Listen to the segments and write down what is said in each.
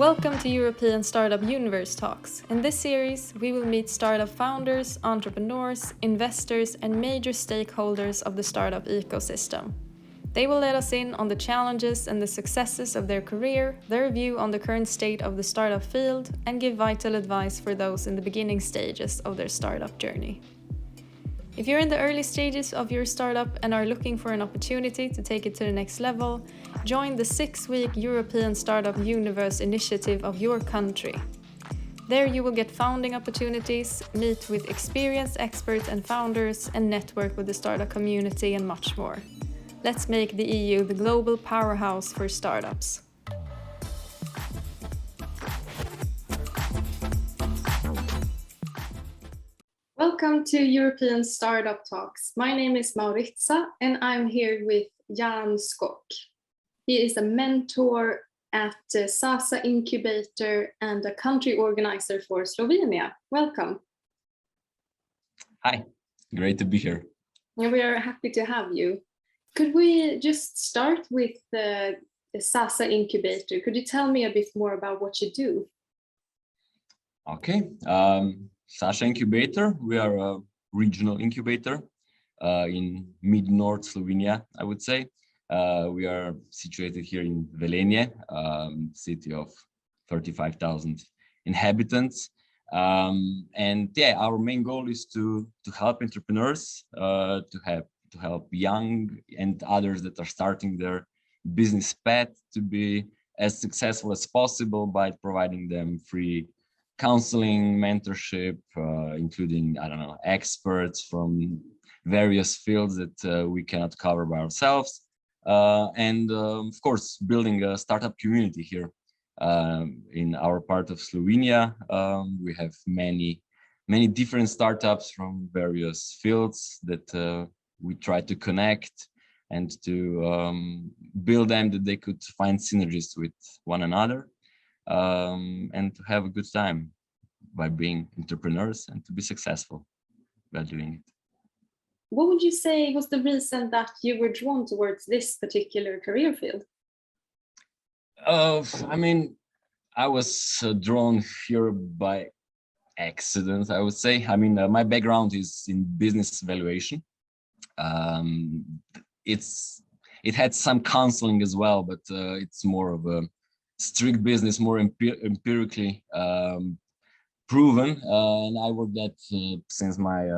Welcome to European Startup Universe Talks. In this series, we will meet startup founders, entrepreneurs, investors, and major stakeholders of the startup ecosystem. They will let us in on the challenges and the successes of their career, their view on the current state of the startup field, and give vital advice for those in the beginning stages of their startup journey. If you're in the early stages of your startup and are looking for an opportunity to take it to the next level, join the 6-week European Startup Universe initiative of your country. There you will get founding opportunities, meet with experienced experts and founders, and network with the startup community and much more. Let's make the EU the global powerhouse for startups. Welcome to European Startup Talks. My name is Mauriza and I'm here with Jan Skok. He is a mentor at SAŠA Incubator and a country organizer for Slovenia. Welcome. Hi, great to be here. And we are happy to have you. Could we just start with the SAŠA Incubator? Could you tell me a bit more about what you do? Okay. SAŠA Incubator, we are a regional incubator in mid-north Slovenia, I would say. We are situated here in Velenje, city of 35,000 inhabitants. And yeah, our main goal is to help entrepreneurs, to help young and others that are starting their business path to be as successful as possible by providing them free counseling, mentorship, including, experts from various fields that we cannot cover by ourselves. And of course, building a startup community here in our part of Slovenia. We have many different startups from various fields that we try to connect and to build them that they could find synergies with one another. And to have a good time by being entrepreneurs and to be successful by doing it. What would you say was the reason that you were drawn towards this particular career field? I was drawn here by accident, I would say. My background is in business valuation. It had some counseling as well, but it's more of a strict business, more empirically proven, and I worked that since my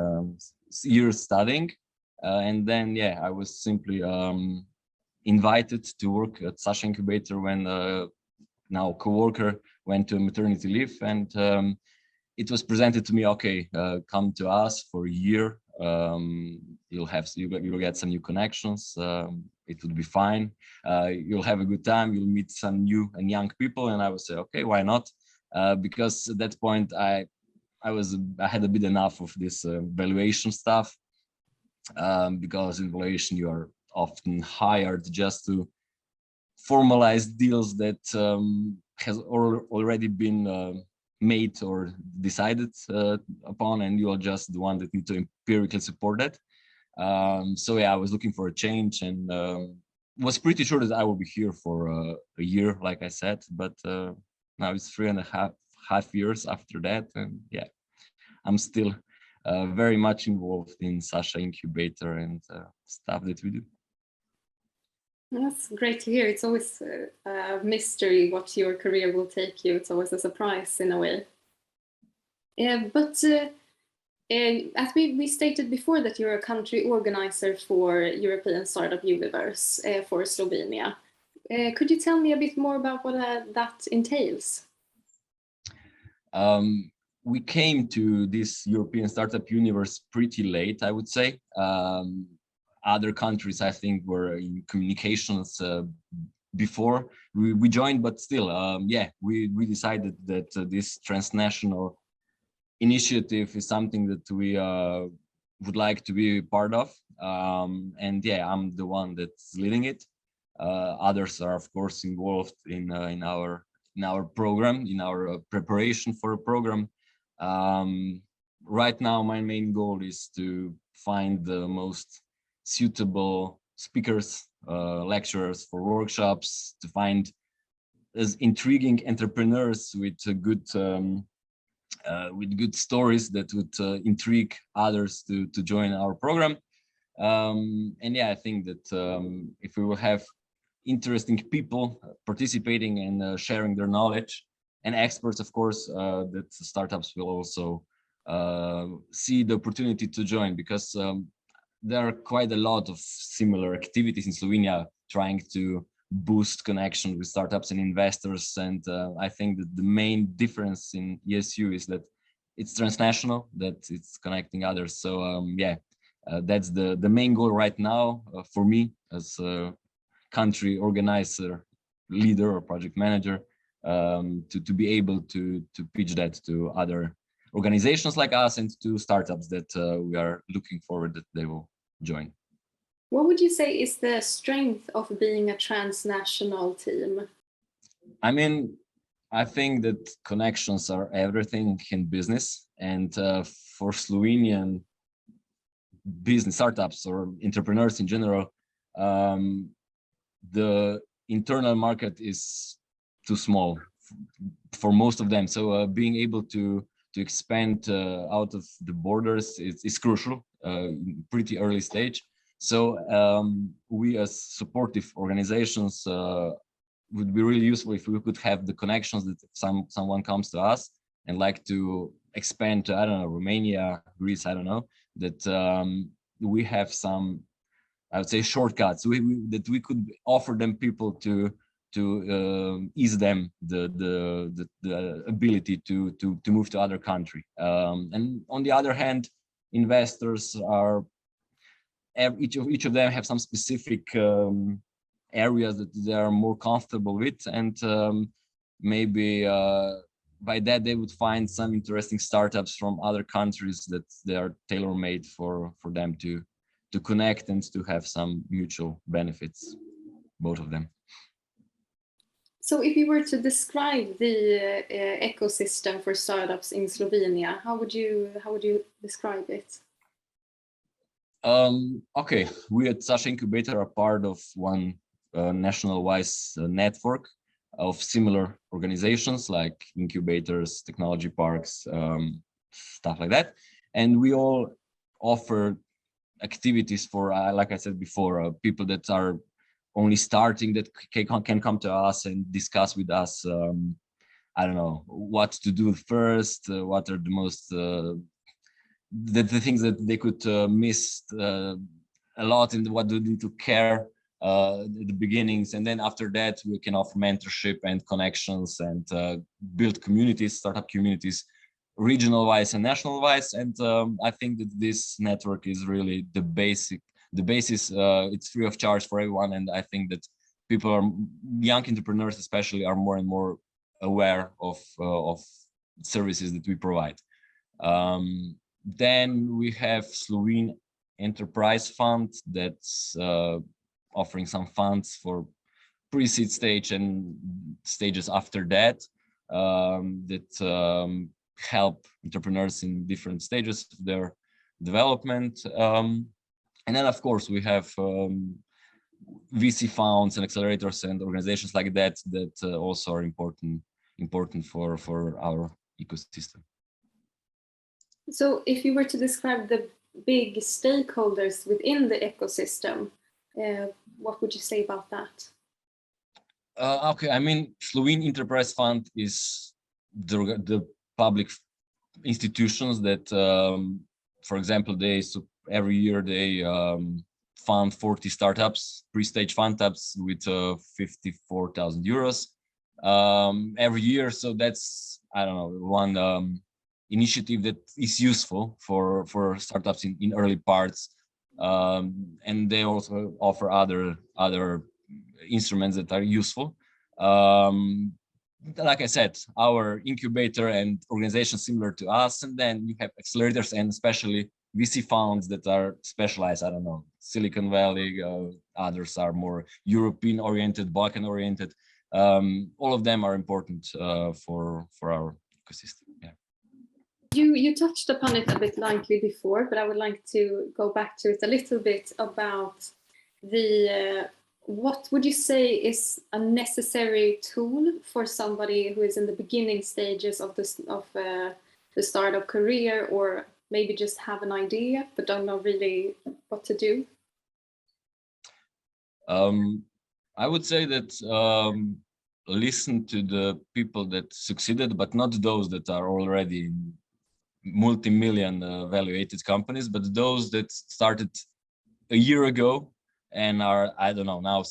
years studying, and then I was simply invited to work at SAŠA Incubator when now co-worker went to maternity leave, and it was presented to me, okay, come to us for a year, you'll get some new connections, it would be fine, you'll have a good time, you'll meet some new and young people. And I would say, okay, why not? Because at that point I had a bit enough of this valuation stuff, because in valuation you are often hired just to formalize deals that has already been made or decided upon, and you are just the one that need to empirically support that. So I was looking for a change, and was pretty sure that I will be here for a year, like I said, but now it's 3.5 years after that, and I'm still very much involved in SAŠA Incubator and stuff that we do. That's great to hear. It's always a mystery what your career will take you. It's always a surprise in a way. But as we stated before that you're a country organizer for European Startup Universe for Slovenia. Could you tell me a bit more about what that entails? We came to this European Startup Universe pretty late, I would say. Other countries, I think, were in communications before we joined, but still, we decided that this transnational initiative is something that we would like to be part of. And I'm the one that's leading it. Others are, of course, involved in our program, in our preparation for a program. Right now, my main goal is to find the most suitable speakers, lecturers for workshops, to find as intriguing entrepreneurs with good stories that would intrigue others to join our program. And yeah, I think that if we will have interesting people participating and sharing their knowledge, and experts, of course, that startups will also see the opportunity to join, because there are quite a lot of similar activities in Slovenia trying to boost connection with startups and investors. And I think that the main difference in ESU is that it's transnational, that it's connecting others. So yeah, that's the main goal right now for me as a country organizer, leader or project manager, to be able to pitch that to other organizations like us and to startups that we are looking forward that they will join. What would you say is the strength of being a transnational team? I mean, I think that connections are everything in business, and for Slovenian business startups or entrepreneurs in general, the internal market is too small for most of them. So being able to expand out of the borders is crucial, pretty early stage. So we as supportive organizations would be really useful if we could have the connections that someone comes to us and like to expand to, I don't know, Romania, Greece, I don't know, that we have some, I would say, shortcuts that we could offer them people to ease them the ability to move to other country. And on the other hand, investors are, each of them have some specific areas that they are more comfortable with, and maybe by that they would find some interesting startups from other countries that they are tailor-made for them to connect and to have some mutual benefits, both of them. So if you were to describe the ecosystem for startups in Slovenia, how would you describe it? Okay, we at SAŠA Incubator are part of one national-wide network of similar organizations like incubators, technology parks, stuff like that. And we all offer activities for, like I said before, people that are only starting, that can come to us and discuss with us, I don't know, what to do first, what are the most, the things that they could miss a lot, and what do they need to care at the beginnings. And then after that, we can offer mentorship and connections and build communities, startup communities, regional wise and national wise. And I think that this network is really the basis. It's free of charge for everyone, and I think that people are, young entrepreneurs especially, are more and more aware of services that we provide. Then we have Slovene Enterprise Fund that's offering some funds for pre-seed stage and stages after that, that help entrepreneurs in different stages of their development. And then, of course, we have VC funds and accelerators and organizations like that also are important for our ecosystem. So if you were to describe the big stakeholders within the ecosystem, what would you say about that? Okay, I mean, Slovene Enterprise Fund is the public institutions that, for example, every year they fund 40 startups, pre-stage fund ups with 54,000 euros every year. So that's, I don't know, one initiative that is useful for startups in early parts, and they also offer other instruments that are useful. Like I said, our incubator and organizations similar to us, and then you have accelerators and especially VC funds that are specialized. I don't know, Silicon Valley, others are more European oriented, Balkan oriented. All of them are important for our ecosystem. Yeah. You touched upon it a bit lightly before, but I would like to go back to it a little bit about the what would you say is a necessary tool for somebody who is in the beginning stages of the startup career, or maybe just have an idea but don't know really what to do? I would say that listen to the people that succeeded, but not those that are already in multi-million valuated companies, but those that started a year ago and are, I don't know, now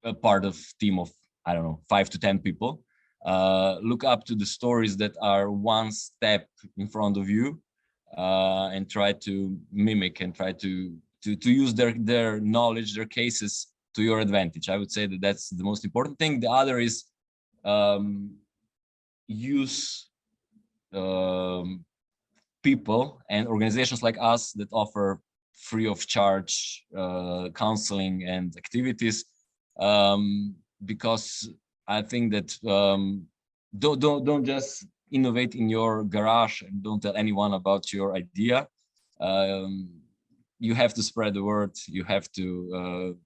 a part of team of, I don't know, 5 to 10 people. Look up to the stories that are one step in front of you, and try to mimic and try to use their knowledge, their cases to your advantage. I would say that that's the most important thing. The other is use people and organizations like us that offer free of charge counseling and activities, because I think that don't just innovate in your garage and don't tell anyone about your idea. You have to spread the word. You have to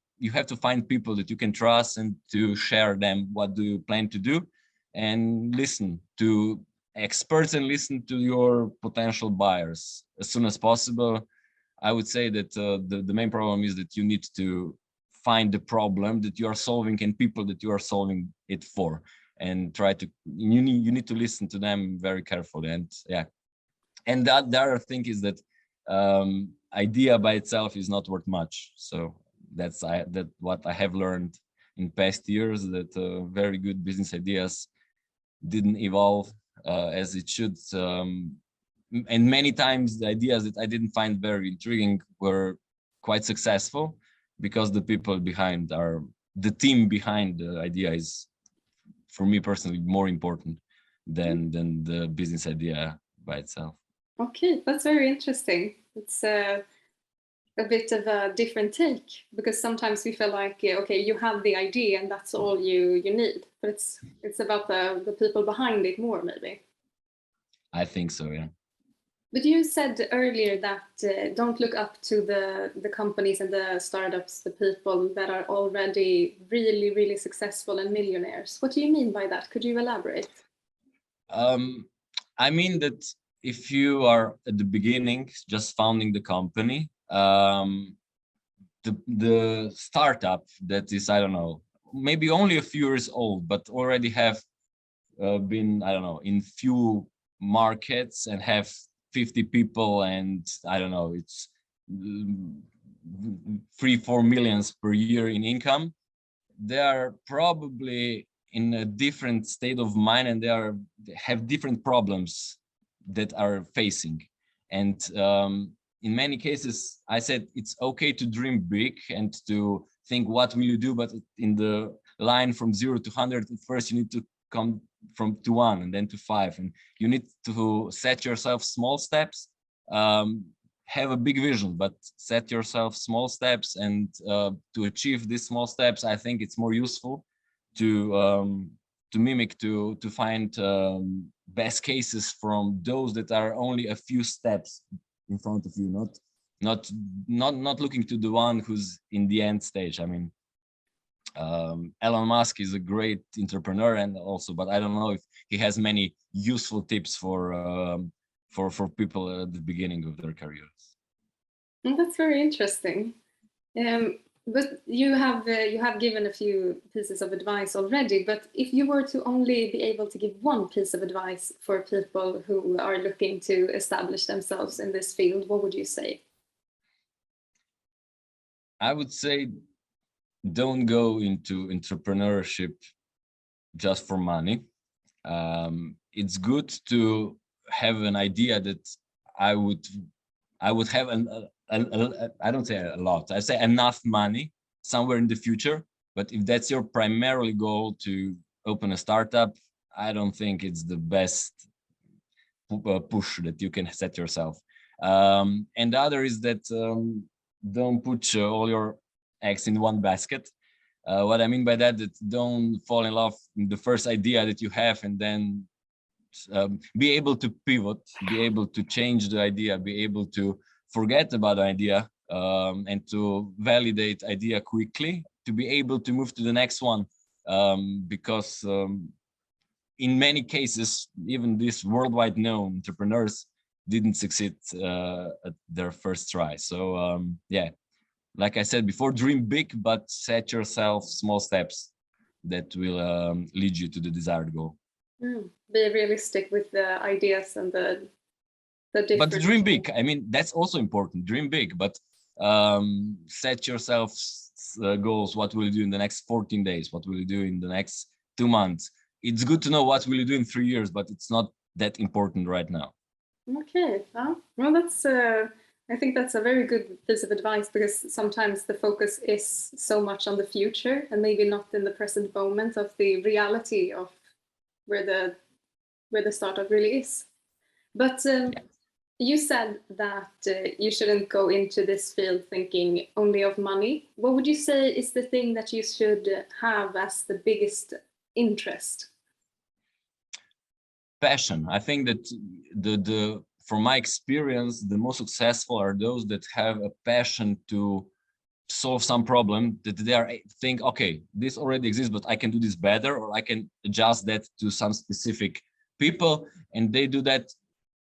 find people that you can trust and to share them what do you plan to do, and listen to experts and listen to your potential buyers as soon as possible. I would say that the main problem is that you need to find the problem that you are solving and people that you are solving it for, and try to you need to listen to them very carefully. And yeah, and the other thing is that idea by itself is not worth much. So that's what I have learned in past years, that very good business ideas didn't evolve as it should. And many times the ideas that I didn't find very intriguing were quite successful because the people behind the team behind the idea is, for me personally, more important than the business idea by itself. Okay, that's very interesting. It's a bit of a different take, because sometimes we feel like, okay, you have the idea and that's all you need, but it's about the people behind it more, maybe. I think so, yeah. But you said earlier that don't look up to the companies and the startups, the people that are already really, really successful and millionaires. What do you mean by that? Could you elaborate? I mean that if you are at the beginning, just founding the company, the startup that is, I don't know, maybe only a few years old, but already have been, I don't know, in few markets and have 50 people, and I don't know, it's 3-4 millions per year in income. They are probably in a different state of mind, and they have different problems that are facing. And in many cases, I said it's okay to dream big and to think what will you do, but in the line from 0 to 100, first you need to come to 1 and then to 5, and you need to set yourself small steps. Have a big vision, but set yourself small steps, and to achieve these small steps, I think it's more useful to mimic, to find best cases from those that are only a few steps in front of you, not looking to the one who's in the end stage. I mean, Elon Musk is a great entrepreneur, and also, but I don't know if he has many useful tips for people at the beginning of their careers. Well, that's very interesting. But you have given a few pieces of advice already. But if you were to only be able to give one piece of advice for people who are looking to establish themselves in this field, what would you say? I would say, don't go into entrepreneurship just for money. It's good to have an idea that I would have I don't say a lot, I say enough money somewhere in the future. But if that's your primarily goal, to open a startup, I don't think it's the best push that you can set yourself. And the other is that don't put all your eggs in one basket. What I mean by that, don't fall in love with the first idea that you have, and then be able to pivot, be able to change the idea, be able to forget about the idea, and to validate idea quickly, to be able to move to the next one, because in many cases, even these worldwide known entrepreneurs didn't succeed at their first try. So yeah, like I said before, dream big, but set yourself small steps that will lead you to the desired goal. Be realistic with the ideas and the different. But dream big. I mean, that's also important. Dream big, but set yourself goals. What will you do in the next 14 days? What will you do in the next 2 months? It's good to know what will you do in 3 years, but it's not that important right now. Okay, well, that's I think that's a very good piece of advice, because sometimes the focus is so much on the future and maybe not in the present moment of the reality of where the startup really is. But you said that you shouldn't go into this field thinking only of money. What would you say is the thing that you should have as the biggest interest? Passion. I think that from my experience, the most successful are those that have a passion to solve some problem, that they think, okay, this already exists, but I can do this better, or I can adjust that to some specific people. And they do that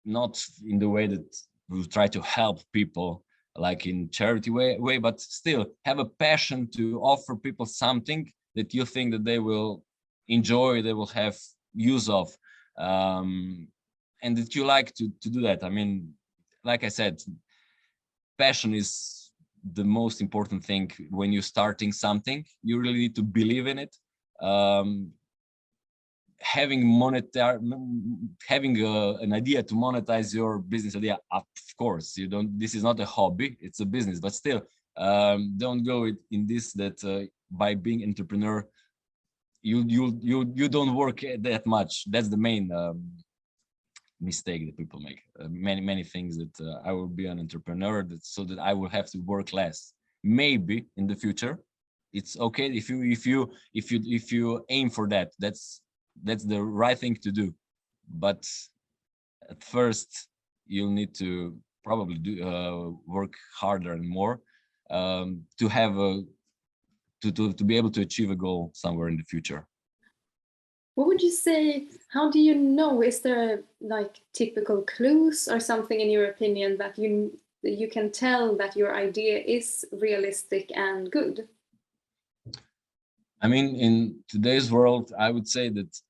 not in the way that we try to help people like in charity way, but still have a passion to offer people something that you think that they will enjoy, they will have use of, and that you like to do that. I mean, like I said, passion is the most important thing when you're starting something. You really need to believe in it. Having an idea to monetize your business idea, of course, this is not a hobby, it's a business, but still, don't go in this that by being entrepreneur you don't work that much. That's the main mistake that people make. Many things that I will be an entrepreneur so that I will have to work less. Maybe in the future it's okay if you aim for that. That's the right thing to do, but at first you'll need to probably work harder and more to have to be able to achieve a goal somewhere in the future. What would you say, how do you know, is there like typical clues or something in your opinion that you can tell that your idea is realistic and good? I mean, in today's world, I would say that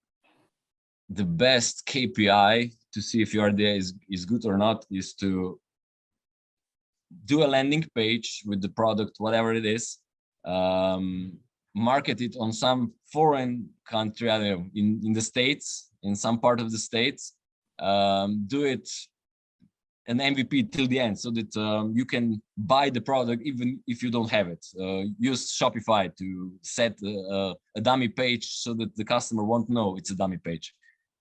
the best KPI to see if your idea is good or not is to do a landing page with the product, whatever it is, market it on some foreign country, I don't know, in the States, in some part of the States, do it an MVP till the end so that you can buy the product even if you don't have it. Use Shopify to set a dummy page so that the customer won't know it's a dummy page.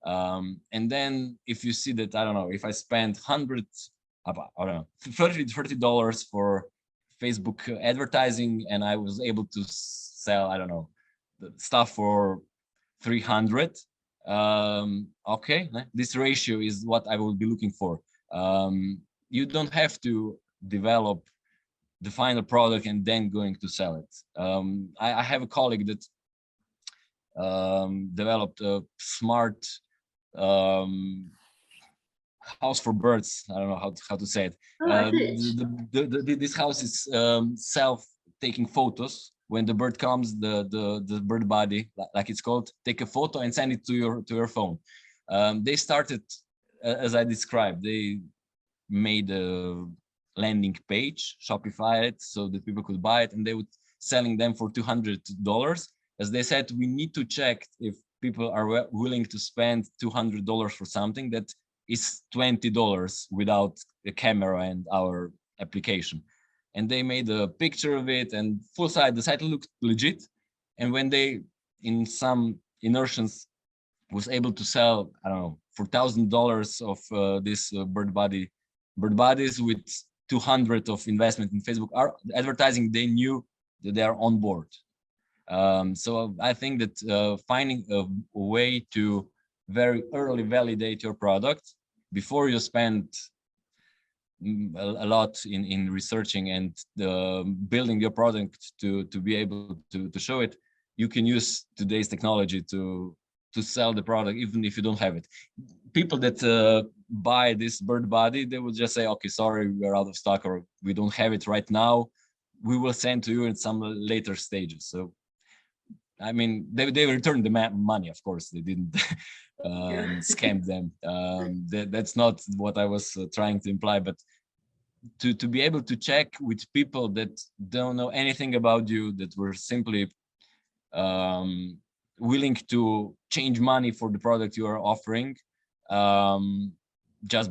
And then if you see that, I don't know, if I spend $30 for Facebook advertising and I was able to sell, I don't know, the stuff for 300, okay, this ratio is what I will be looking for. You don't have to develop the final product and then going to sell it. I have a colleague that developed a smart house for birds. I don't know how to say it. This house is self-taking photos. When the bird comes, the bird body, like it's called, take a photo and send it to your phone. They started, as I described, they made a landing page, Shopify it so that people could buy it, and they would selling them for $200. As they said, we need to check if people are willing to spend $200 for something that is $20 without a camera and our application. And they made a picture of it and full site. The site looked legit. And when they, in some inertions, was able to sell, I don't know, for $1,000 of this bird bodies with 200 of investment in Facebook advertising, they knew that they are on board. So I think that finding a way to very early validate your product before you spend a lot in researching and building your product to be able to show it, you can use today's technology to sell the product even if you don't have it. People that buy this bird body, they will just say, okay, sorry, we're out of stock, or we don't have it right now, we will send to you in some later stages. So I mean, they returned the money, of course. They didn't scam them. That's not what I was trying to imply, but to be able to check with people that don't know anything about you, that were simply willing to change money for the product you are offering, just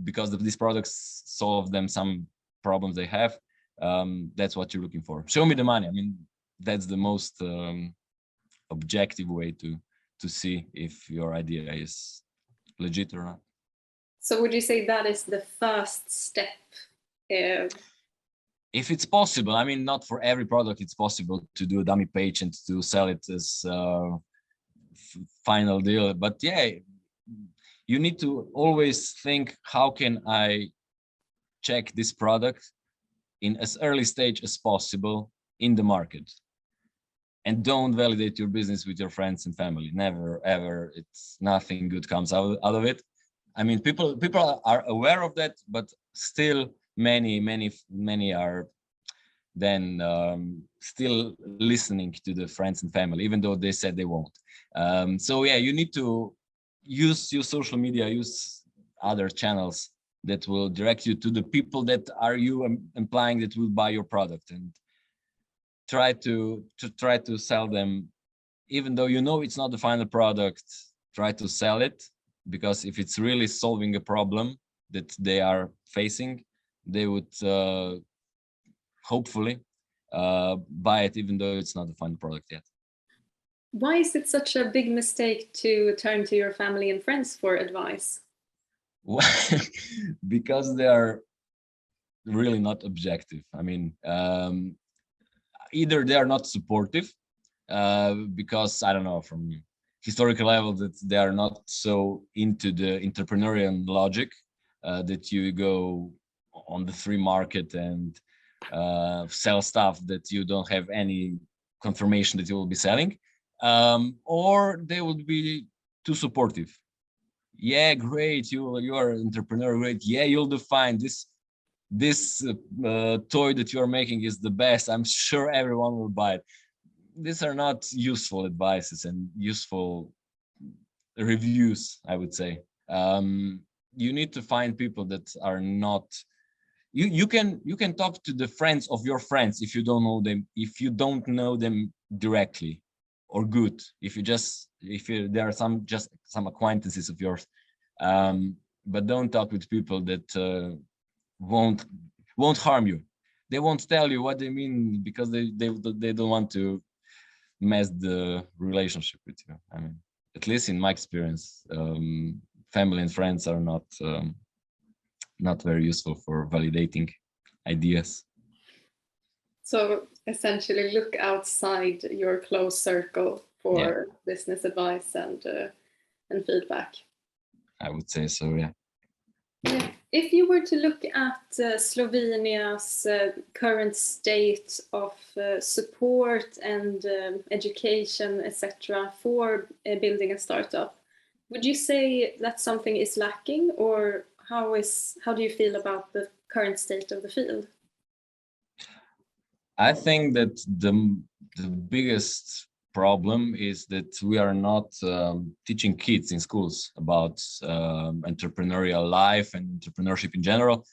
because of these products solve them some problems they have. That's what you're looking for. Show me the money. I mean, that's the most objective way to see if your idea is legit or not. So would you say that is the first step? If it's possible, I mean, not for every product it's possible to do a dummy page and to sell it as final deal, but yeah, you need to always think, how can I check this product in as early stage as possible in the market? And don't validate your business with your friends and family. Never, ever. It's nothing good comes out of it. I mean, people are aware of that, but still many are then still listening to the friends and family, even though they said they won't. So yeah, you need to use social media, use other channels that will direct you to the people that are you implying that will buy your product, and try to sell them, even though you know it's not the final product. Try to sell it, because if it's really solving a problem that they are facing, they would hopefully buy it, even though it's not the final product yet. Why is it such a big mistake to turn to your family and friends for advice? Because they are really not objective. I mean, either they are not supportive, because I don't know, from historical level, that they are not so into the entrepreneurial logic, that you go on the free market and sell stuff that you don't have any confirmation that you will be selling, or they would be too supportive. Yeah, great, you are an entrepreneur, great. Yeah, you'll define this toy that you're making is the best. I'm sure everyone will buy it. These are not useful advices and useful reviews, I would say. You need to find people that are not. You can talk to the friends of your friends if you don't know them, if you don't know them directly, or good if there are some acquaintances of yours, but don't talk with people that won't harm you. They won't tell you what they mean, because they don't want to mess the relationship with you. I mean, at least in my experience, family and friends are not very useful for validating ideas. So essentially, look outside your close circle for business advice and feedback. I would say so, yeah. If you were to look at Slovenia's current state of support and education, etc., for building a startup, would you say that something is lacking, or how do you feel about the current state of the field? I think that the biggest problem is that we are not teaching kids in schools about entrepreneurial life and entrepreneurship in general.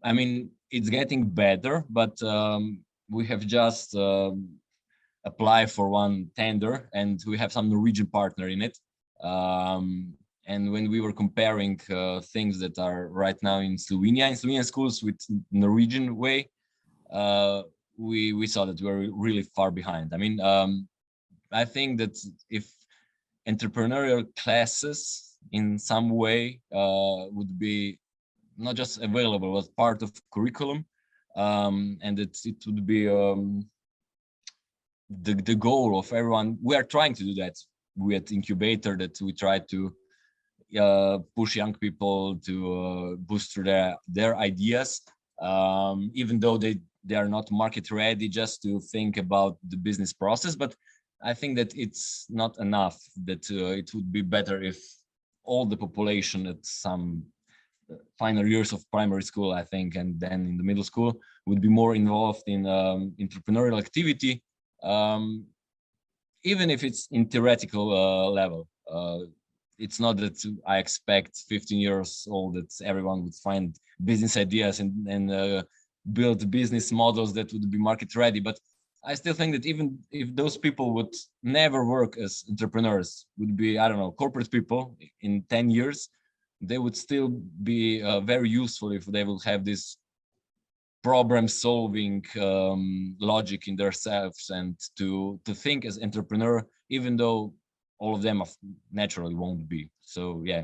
I mean, it's getting better, but we have just applied for one tender, and we have some Norwegian partner in it. And when we were comparing things that are right now in Slovenian schools with Norwegian way, we saw that we were really far behind. I mean, I think that if entrepreneurial classes in some way would be not just available, but part of curriculum, and it would be the goal of everyone. We are trying to do that with Incubator, that we try to push young people to boost their ideas, even though they are not market ready, just to think about the business process. But I think that it's not enough, that it would be better if all the population at some final years of primary school, I think, and then in the middle school, would be more involved in entrepreneurial activity, even if it's in theoretical level. It's not that I expect 15 years old that everyone would find business ideas and build business models that would be market ready. But I still think that even if those people would never work as entrepreneurs, would be, I don't know, corporate people in 10 years, they would still be very useful if they will have this problem solving logic in themselves, and to think as entrepreneur, even though all of them naturally won't be. So yeah,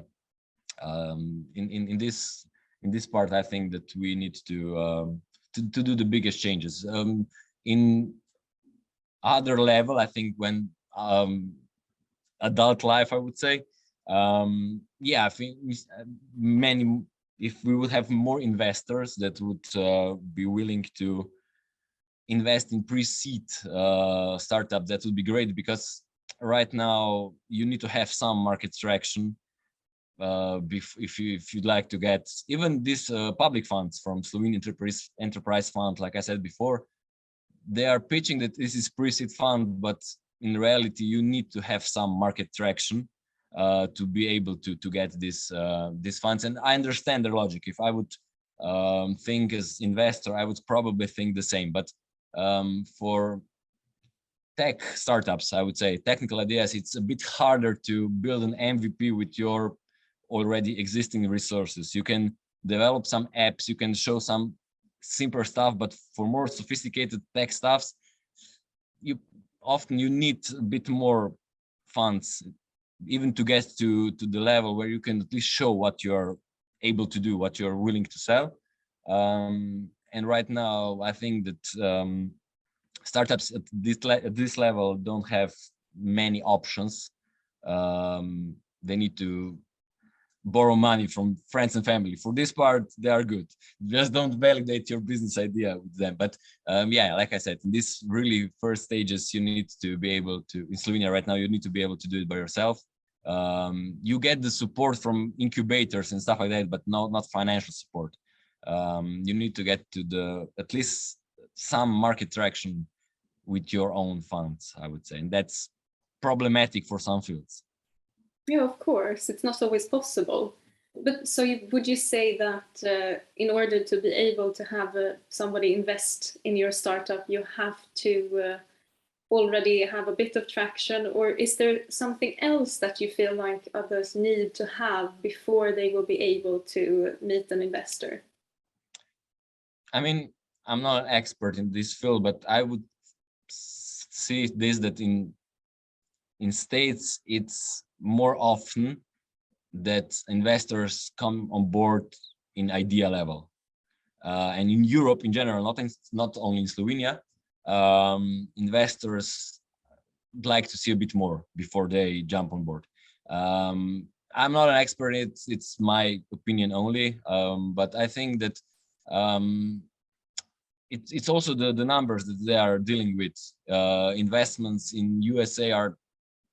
in this part, I think that we need to do the biggest changes. In other level, I think when adult life, I would say, yeah, I think many, if we would have more investors that would be willing to invest in pre-seed startup, that would be great, because right now you need to have some market traction if you'd like to get even these public funds from Slovenian Enterprise Fund. Like I said before, they are pitching that this is pre-seed fund, but in reality you need to have some market traction to be able to get these funds. And I understand their logic. If I would think as investor, I would probably think the same. But for tech startups, I would say technical ideas, it's a bit harder to build an MVP with your already existing resources. You can develop some apps, you can show some simpler stuff, but for more sophisticated tech stuffs, you need a bit more funds, even to get to the level where you can at least show what you're able to do, what you're willing to sell. And right now, I think that startups at this level don't have many options. They need to borrow money from friends and family. For this part, they are good. Just don't validate your business idea with them. But yeah, like I said, in this really first stages, you need to be able to, in Slovenia right now, you need to be able to do it by yourself. You get the support from incubators and stuff like that, but not financial support. You need to get to at least some market traction with your own funds, I would say. And that's problematic for some fields. Yeah, of course, it's not always possible. But so would you say that in order to be able to have somebody invest in your startup, you have to already have a bit of traction, or is there something else that you feel like others need to have before they will be able to meet an investor? I mean, I'm not an expert in this field, but I would see this, that in States, it's more often that investors come on board in idea level. And in Europe in general, not only in Slovenia, investors like to see a bit more before they jump on board. I'm not an expert, it's my opinion only, but I think that it's also the numbers that they are dealing with. Investments in USA are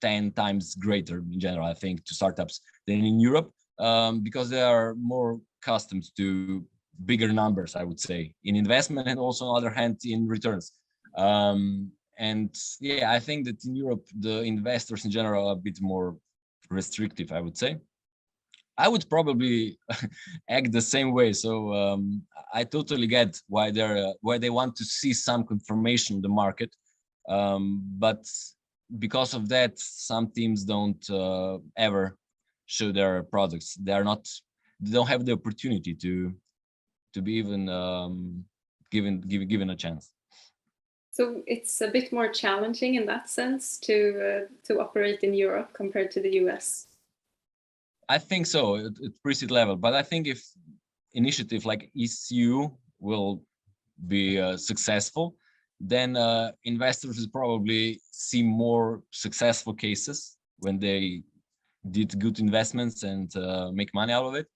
10 times greater in general, I think, to startups than in Europe, because they are more accustomed to bigger numbers, I would say, in investment, and also on the other hand in returns. And yeah, I think that in Europe, the investors in general are a bit more restrictive, I would say. I would probably act the same way. So I totally get why they want to see some confirmation in the market. But because of that, some teams don't ever show their products. They don't have the opportunity to be even given a chance. So it's a bit more challenging in that sense to operate in Europe compared to the US. I think so at pre-seed level, but I think if initiative like ESU will be successful, then investors will probably see more successful cases when they did good investments and make money out of it.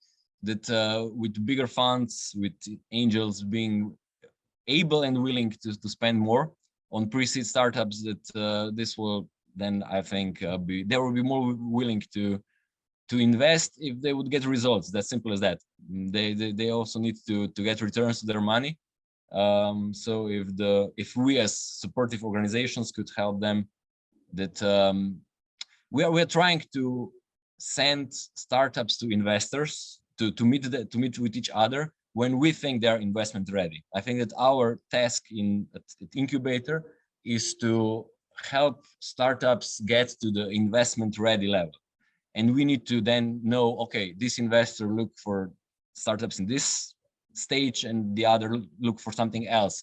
That with bigger funds, with angels being able and willing to spend more on pre-seed startups, that this will then, I think, they will be more willing to invest if they would get results. That's simple as that. They also need to get returns to their money. So if we as supportive organizations could help them, that we are trying to send startups to investors to meet with each other when we think they are investment ready. I think that our task at Incubator is to help startups get to the investment ready level. And we need to then know, okay, this investor look for startups in this stage and the other look for something else.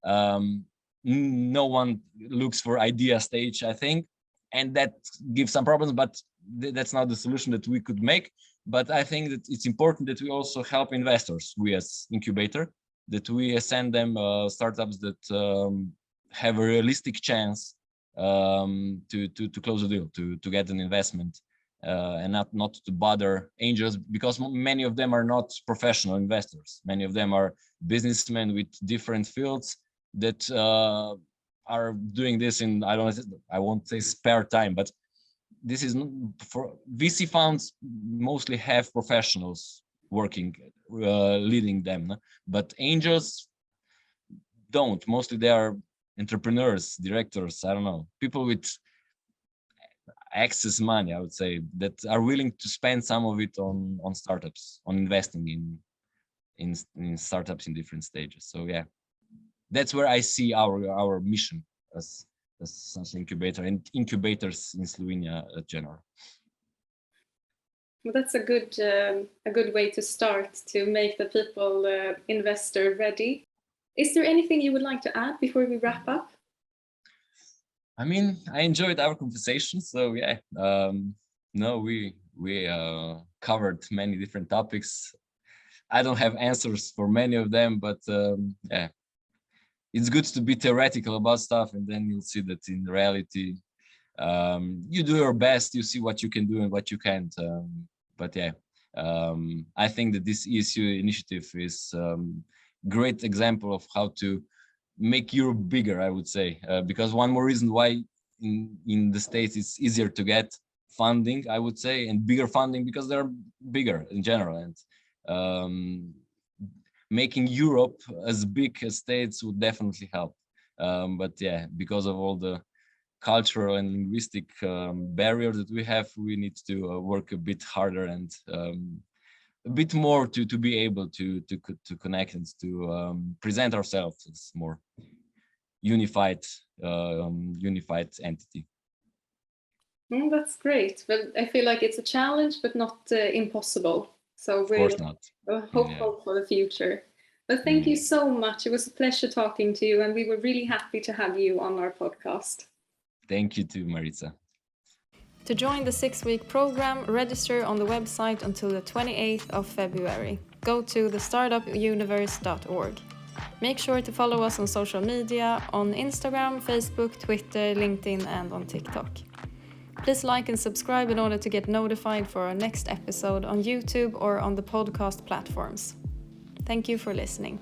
No one looks for idea stage, I think, and that gives some problems, but that's not the solution that we could make. But I think that it's important that we also help investors, we as Incubator, that we send them startups that have a realistic chance to close a deal, to get an investment, and not to bother angels, because many of them are not professional investors. Many of them are businessmen with different fields that are doing this in, I won't say spare time, but this is for VC funds mostly have professionals working, leading them, but angels don't. Mostly they are entrepreneurs, directors, I don't know, people with excess money, I would say, that are willing to spend some of it on startups, on investing in startups in different stages. So yeah, that's where I see our mission as SAŠA Incubator and incubators in Slovenia in general. Well, that's a good way to start, to make the people investor ready. Is there anything you would like to add before we wrap up? I mean, I enjoyed our conversation. So yeah, no, we covered many different topics. I don't have answers for many of them, but yeah, it's good to be theoretical about stuff, and then you'll see that in reality, you do your best, you see what you can do and what you can't. But yeah, I think that this ESU initiative is great example of how to make Europe bigger, I would say, because one more reason why in the States it's easier to get funding, I would say, and bigger funding, because they're bigger in general, and making Europe as big as States would definitely help. But yeah, because of all the cultural and linguistic barriers that we have, we need to work a bit harder and a bit more to be able to connect and to present ourselves as more unified entity. That's great. But I feel like it's a challenge, but not impossible. So we're hopeful for the future. But thank you so much. It was a pleasure talking to you, and we were really happy to have you on our podcast. Thank you too, Maritza. To join the 6-week program, register on the website until the 28th of February. Go to thestartupuniverse.org. Make sure to follow us on social media on Instagram, Facebook, Twitter, LinkedIn, and on TikTok. Please like and subscribe in order to get notified for our next episode on YouTube or on the podcast platforms. Thank you for listening.